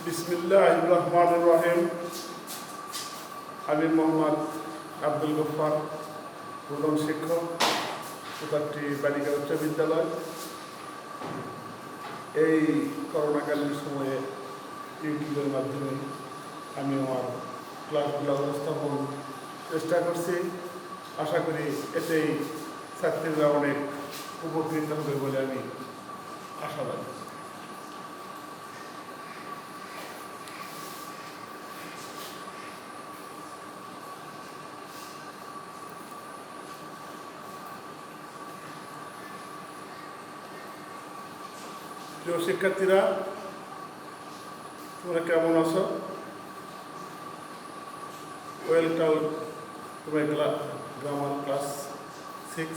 বিসমিল্লাহির রহমানির রহিম। আমি মোহাম্মদ আব্দুল গফফার, প্রধান শিক্ষক, কোটাটি বালিকা উচ্চ বিদ্যালয়। এই করোনাকালীন সময়ে ইউটিউবের মাধ্যমে আমি আমার ক্লাসগুলো উপস্থাপন চেষ্টা করছি। আশা করি এতেই ছাত্রীরা অনেক উপকৃত হবে বলে আমি আশাবাদী। প্রিয় শিক্ষার্থীরা, তোমরা কেমন আছো? Welcome to my grammar class 6।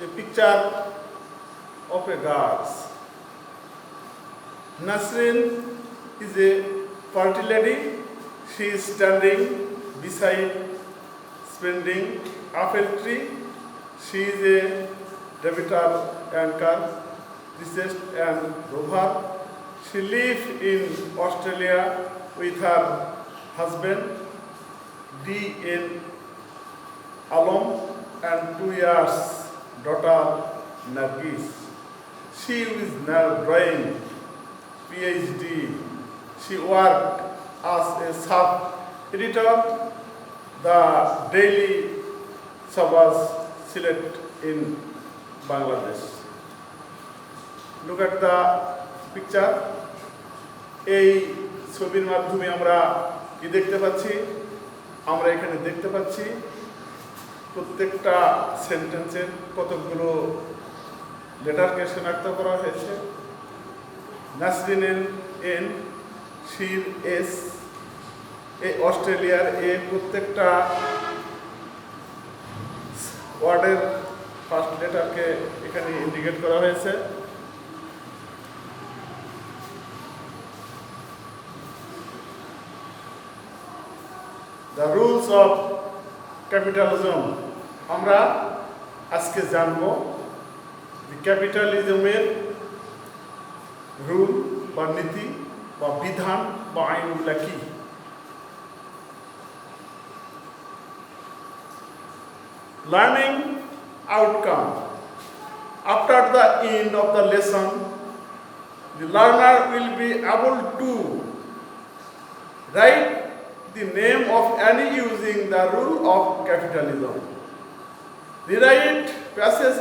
A picture of a girl. Nasrin is a party lady. She is standing beside spreading apple tree. She is a debater, anchor, research and rover. She lives in Australia with her husband D.N. Alom and 2 years daughter Nargis. She is now drawing PhD. She worked as a sub-editor, the Daily Sabas Silet in Bangladesh. Look at the picture. এই ছবির মাধ্যমে আমরা কি দেখতে পাচ্ছি? আমরা এখানে দেখতে পাচ্ছি প্রত্যেকটা সেন্টেন্সের কতগুলো লেটারকে শনাক্ত করা হয়েছে। নাসরিনের এন, শির এস, এই অস্ট্রেলিয়ার এ, প্রত্যেকটা ওয়ার্ডের ফার্স্ট লেটারকে এখানে ইন্ডিকেট করা হয়েছে। দ্য রুলস অফ ক্যাপিটালিজম আমরা আজকে জানব। ক্যাপিটালিজমের রুল বা নীতি বা বিধান বা আইনগুলা কি। Learning outcome. After the end of the lesson, the learner will be able to write the name of any using the rule of capitalism. Rewrite passage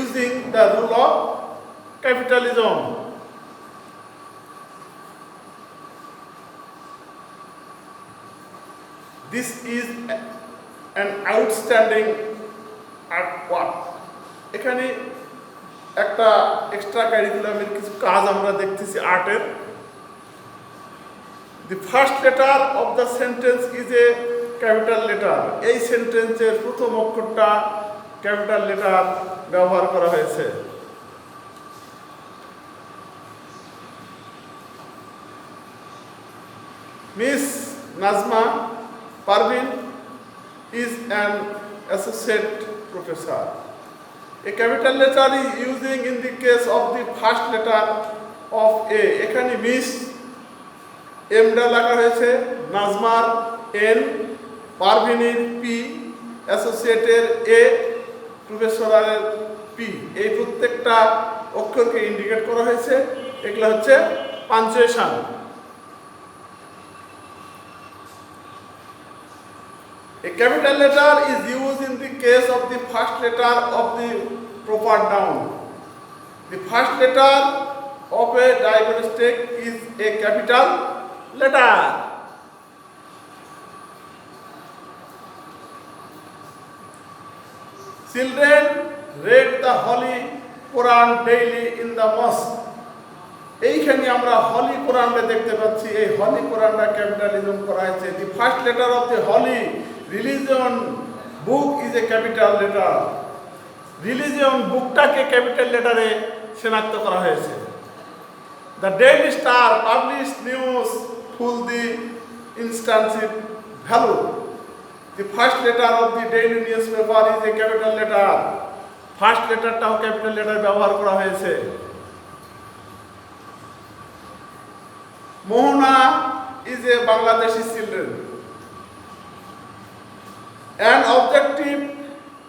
using the rule of capitalism. This is an outstanding artwork. এখানে একটা extra কারিকুলামের কিছু কাজ আমরা দেখতেছি আর্টের। The first letter of the sentence is a capital letter. এই সেন্টেন্সের প্রথম অক্ষরটা ক্যাপিটাল লেটার ব্যবহার করা হয়েছে। Miss Nazma Parvin is an associate professor. A capital letter is using in the case of the first letter of A. এখানে miss এমটা লেখা হয়েছে, নাজমার N, পারভিনের P, অ্যাসোসিয়েটের এ, প্রফেসরের পি। এই প্রত্যেকটা অক্ষরকে ইন্ডিকেট করা হয়েছে। এগুলো হচ্ছে punctuation. A capital letter is used in the case of the first letter of the proper noun. The first letter of a diacritic is a capital letter. Children read the Holy Quran daily in the mosque. এইখানে আমরা হলি কোরআনটা দেখতে পাচ্ছি। এই হলি কোরআনটা capitalism করা হয়েছে। The first letter of the holy religion book is a capital letter. Religion বুকটাকে ক্যাপিটাল লেটারে শনাক্ত করা হয়েছে। The Daily Star publish news full the intensive value. The first letter of the daily newspaper is a capital letter. First লেটারটাও capital letter ব্যবহার করা হয়েছে। মোহনা is a Bangladeshi children. An objective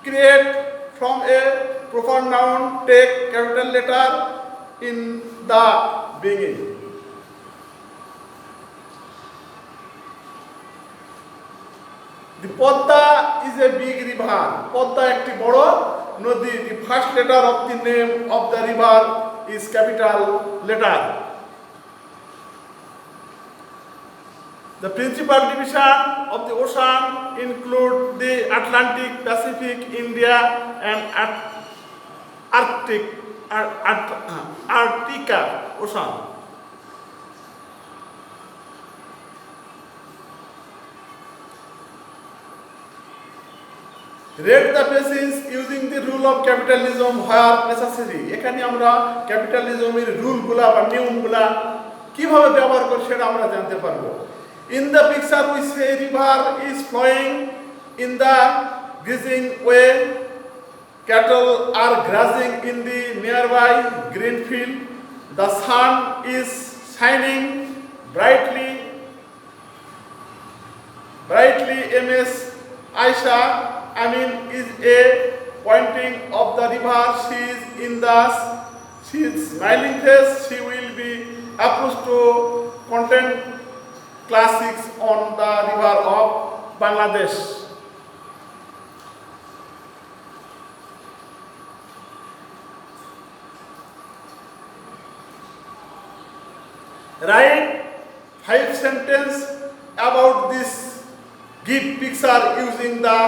create from a proper noun take capital letter in the beginning. The Podda is a big river. Podda একটি বড় নদী। The first letter of the name of the river is capital letter. The principal division of the ocean include the Atlantic, Pacific, India, and Arctica Ocean. Read the basis using the rule of capitalism where necessary. এখানে আমরা ক্যাপিটালিজমের রুলগুলা বা নিয়মগুলা কিভাবে ব্যবহার করি সেটা আমরা জানতে পারবো। In the picture we say river is flowing in the grazing way. Cattle are grazing in the nearby green field. The sun is shining brightly. Ms. Aisha Amin is a pointing of the river. She is in the smiling face. She will be approached to content classics on the river of Bangladesh. Write 5 sentences about this. Give picture using the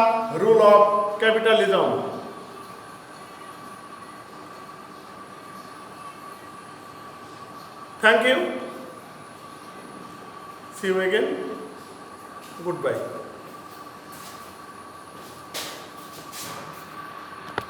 rule of capitalism. Thank you. See you again. Goodbye.